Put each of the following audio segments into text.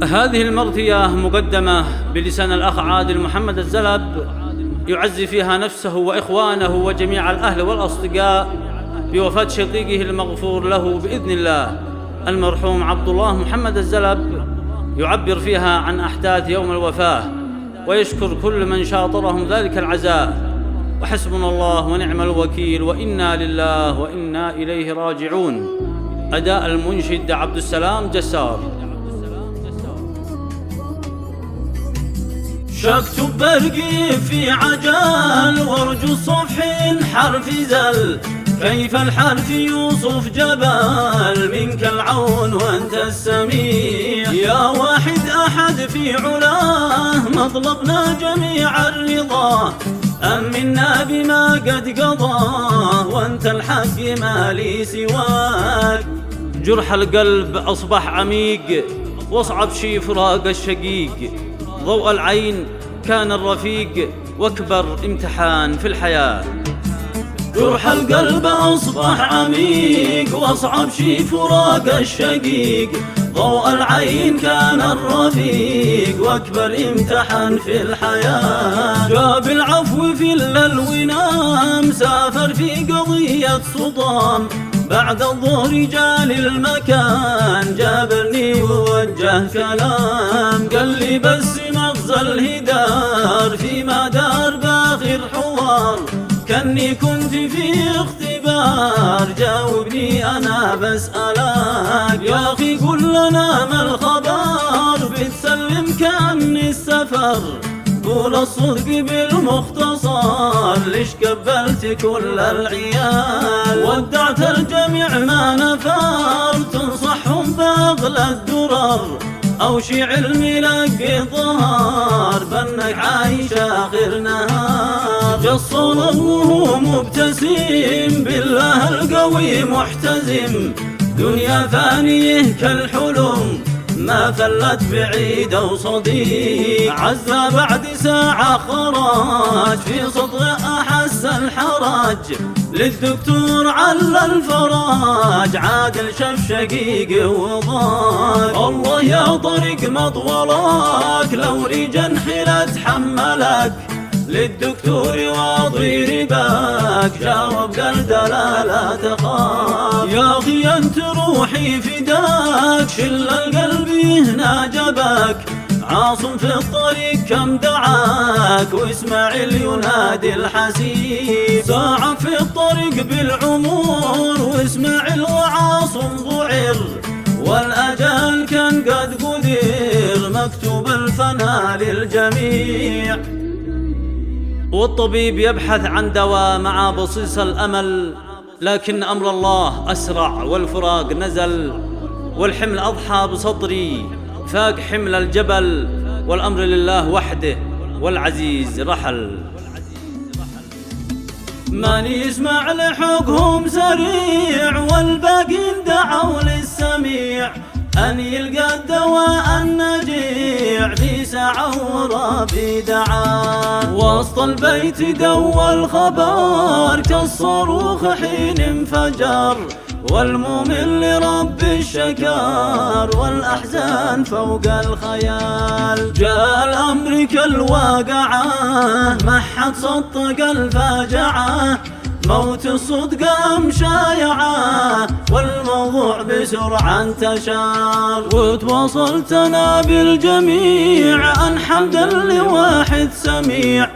هذه المرثية مقدمة بلسان الأخ عادل محمد الزلب، يعزي فيها نفسه وإخوانه وجميع الأهل والأصدقاء بوفاة شقيقه المغفور له بإذن الله المرحوم عبد الله محمد الزلب. يعبر فيها عن أحداث يوم الوفاة ويشكر كل من شاطرهم ذلك العزاء، وحسبنا الله ونعم الوكيل، وإنا لله وإنا إليه راجعون. أداء المنشد عبد السلام جسار. شكت برقي في عجل وارجو الصفح حرف زل، كيف الحرف يوصف جبل منك العون وانت السميع، يا واحد احد في علاه مطلبنا جميع الرضا، امنا بما قد قضاه وانت الحق ما لي سواك. جرح القلب اصبح عميق واصعب شي فراق الشقيق، ضوء العين كان الرفيق واكبر امتحان في الحياة. جرح القلب أصبح عميق وأصعب شي فراق الشقيق، ضوء العين كان الرفيق وأكبر امتحان في الحياة. جاب العفو في الونام سافر في قضية صدام، بعد الظهر جال المكان جابرني ووجه كلام، قال لي بس مغزى الهدار فيما دار باخر حوار، كأني كنت في اختبار جاوبني أنا بسألك، يا أخي قل لنا ما الخبر بتسلم كأني السفر، قول الصدق بالمختصر ليش قبلت كل العيال، ودعت الجميع ما نفر تنصحهم بأغلى الدرر، أو شي علم يلقي ظهر بأنك عايش آخر نهار، جصل وهو مبتسم بالله القوي محتزم، دنيا فانيه كالحلم ما فلت بعيد أو صديق، عزى بعد ساعة خراج في صدغه أحس الحرج، للدكتور على الفراج عادل شف شقيق وضاق، الله يا طريق مطولك لو رجا حيل تحملك، للدكتور واضي رباك جاوب قال لا تخاف، يا أخي أنت روحي فداك شل القلب هنا جبك، عاصم في الطريق كم دعاك وإسماعيل ينادي الحسيب، ساعة في الطريق بالعمور وإسماعيل وعاصم ضعر، والأجل كان قد قدر مكتوب الفنا للجميع. والطبيب يبحث عن دواء مع بصيص الأمل، لكن أمر الله أسرع والفراق نزل، والحمل أضحى بصدري فاق حمل الجبل، والأمر لله وحده والعزيز رحل. ماني يسمع لحقهم سريع والباقين دعوا للسميع، أن يلقى الدواء النجيع في ساعة وربي دعاه، وسط البيت دوى الخبر كالصاروخ حين انفجر، والمؤمن لرب الشكار والأحزان فوق الخيال، جاء الأمر كالواقعة ما حد صدق الفاجعة، موت الصدق مشايعة والموضوع بسرعة انتشر، وتواصلتنا بالجميع أن حمدا لواحد سميع،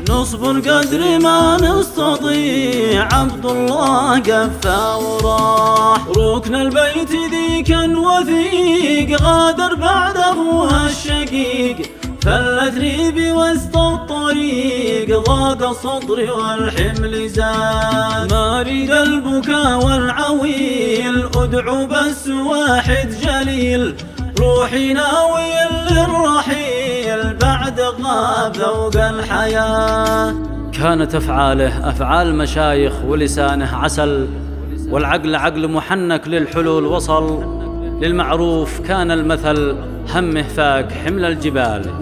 نصبر قدر ما نستطيع، عبد الله قفى وراح، ركن البيت ذي كان وثيق غادر بعد أخوها الشقيق، فلت ريبي وسط الطريق ضاق صدري والحمل زاد، ما اريد البكاء والعويل ادعو بس واحد جليل، روحي ناوي للرحيل بعد غاب ذوق الحياة. كانت أفعاله أفعال مشايخ ولسانه عسل، والعقل عقل محنك للحلول وصل، للمعروف كان المثل همه فاك حمل الجبال،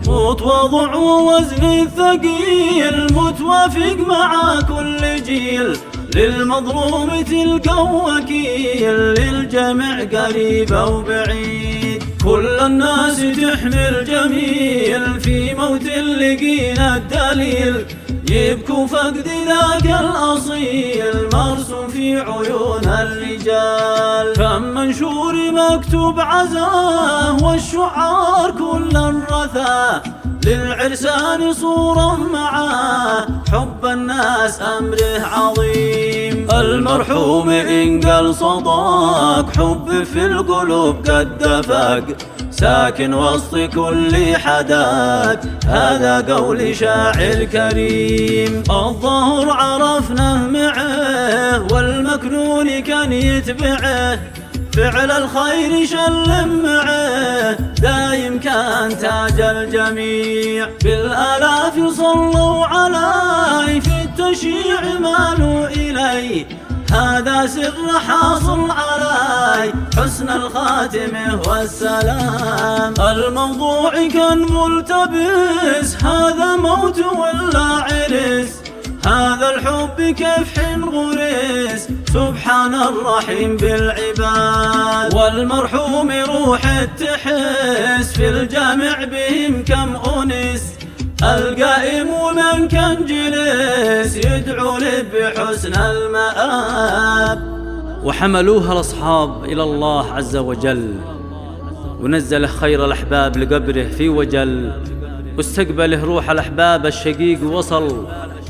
متواضع ووزن ثقيل متوافق مع كل جيل، للمظلوم تلقى وكيل، للجمع قريب أو بعيد. كل الناس تحمي الجميل، في موت لقينا الدليل. يبكوا فقد ذاك الأصيل، مرسوم في عيون الرجال. كم منشور مكتوب عزاه، والشعار كل الرثاه. للعرسان صورة معاه، حب الناس أمره عظيم. المرحوم إن قال صداق، حب في القلوب قد دفق. ساكن وسط كل حداك، هذا قول شاعر كريم. الظهر عرفناه معه، والمكنون كان يتبعه. فعل الخير شلم معه، دايم كان تاج الجميع. بالآلاف صلوا عليه، في التشييع مالوا إليه. هذا سر حاصل علي، حسن الخاتمة والسلام. الموضوع كان ملتبس، هذا موت ولا عرس. هذا الحب كيف حين غرس، سبحان الرحيم بالعباد. والمرحوم روح تحس، في الجامع بهم كم أنس. القائم ومن كان جلس، يدعو له بحسن المآب. وحملوها الأصحاب إلى الله عز وجل، ونزل خير الأحباب لقبره في وجل. واستقبله روح الأحباب الشقيق وصل،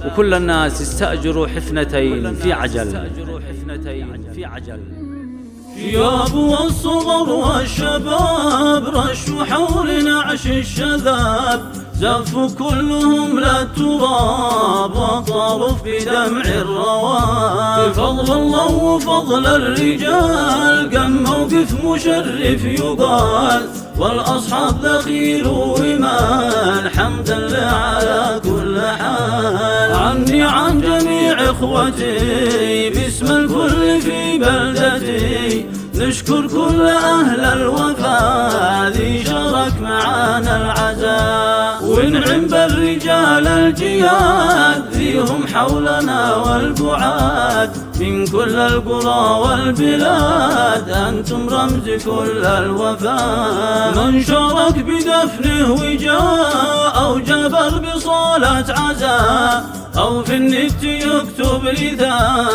وكل الناس استأجروا حفنتين في عجل. ثياب والصغر والشباب، رشوا حول نعش الشذاب. زفوا كلهم للتراب، وطاروا بدمع الرواب. بفضل الله وفضل الرجال، كم موقف مشرف يقال. والأصحاب ذخير وإيمان، حمدا لله على كل حال. عني عن جميع إخوتي، باسم الكل في بلدتي. نشكر كل أهل الوفاء، ذي شارك معانا العزاء. ونعم بالرجال الجياد، ذيهم حولنا والبعاد. من كل القرى والبلاد، أنتم رمز كل الوفاء. من شارك بدفنه وجاء، أو جبر بصلاة عزاء، أو في النت يكتب لذا،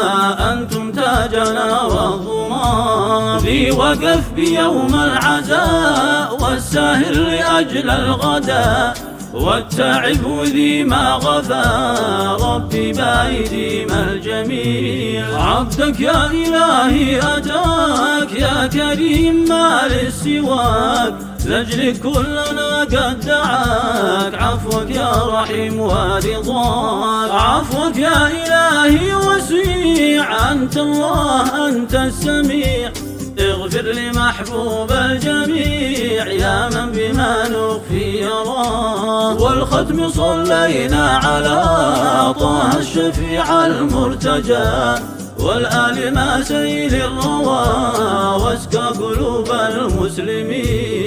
أنتم تاجنا والضمان. ذي وقف بيوم العزاء، والساهر لأجل الغداء. والتعب ذي ما غفى، ربي بايديم الجميع. عبدك يا إلهي أتاك، يا كريم ما للسواك. لأجلك كلنا قد دعاك، عفوك يا رحيم ورضاك. عفوك يا إلهي وسيع، أنت الله أنت السميع. اغفر لمحبوب الجميع، يا من بما نخفي يراه. والختم صلينا على طه الشفيع المرتجى، والآل ما سيل الروى، واسقى قلوب المسلمين.